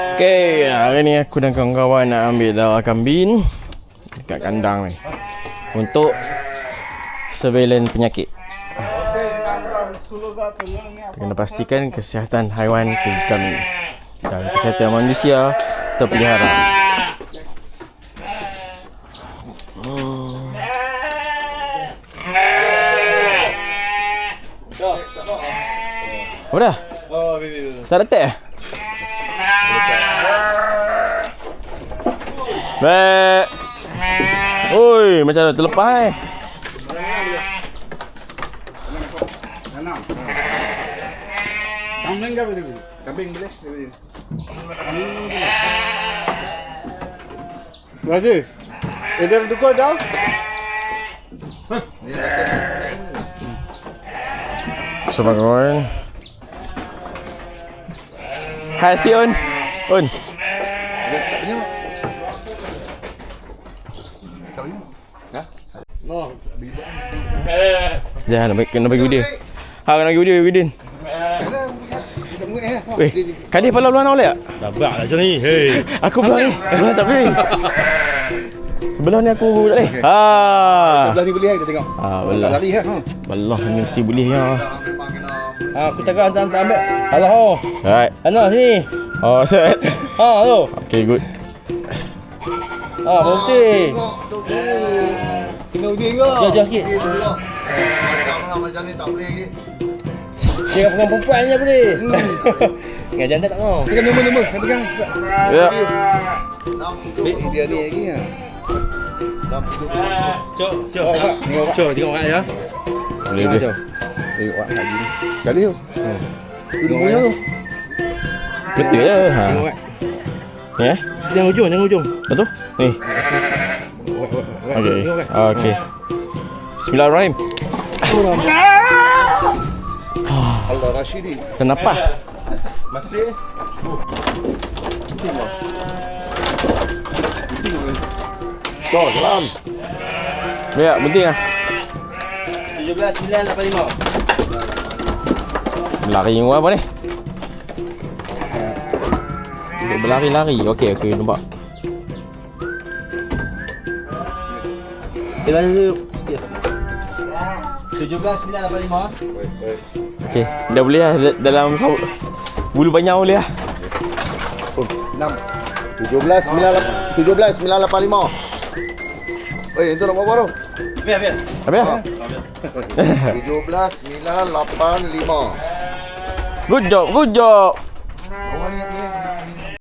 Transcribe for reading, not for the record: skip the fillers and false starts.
Okay, hari ni aku dan kawan-kawan nak ambil darah kambing dekat kandang ni untuk surveillance penyakit. Kita kena pastikan kesihatan haiwan terjamin dan kesihatan manusia terpelihara. Apa dah? Tak ada teh? Baik. Oi, macam mana terlepas Kambing ke boleh? Kambing boleh? Wajib. Idah duko jauh. Sama kawan. Hai Sion. Un. Dah nak bagi video. Ha nak bagi video Widin. Weh, Kadif pala belah nak boleh tak? Sabar lah macam ni. Hei. Aku belah ni. Belah tak boleh. Sebelah ni aku tak boleh. Ha. Sebelah ni boleh kita tengok. Ha, belah. Lari ha. Belah ni mesti boleh ya. Aku takkan hantar ambil. Alah. Right. Ana sini. Oh, set. Ha, tu. Okay, good. Ha, berhenti. Kena ujung ke? Jauh sikit. Macam ni tak boleh lagi. Dia pegang perempuan je boleh. Dengan janda tak mau. Pegang nombor, pegang. Ya. Dia ni lagi ha. Cok. Tengok Cok, tengok kat dia. Boleh dia. Tengok wak lagi ni. Kali tu. Tu punya tu. Betul je. Ha. Tengok kat. Ya. Jangan ujung. Betul? Ni. Okey. Okey. Bismillahirrahmanirrahim. Allah Rashidi. Kenapa? Masih. Kau salam. Ya, penting ah. 17985. Berlari ni apa ni? Untuk berlari-lari. Okey, nampak. Dia bagi 17985. Okey, dah boleh lah dalam bulu banyak boleh lah. 17 985. Oi, itu nombor baru. Biar. Apa ya? 17 985. Good job.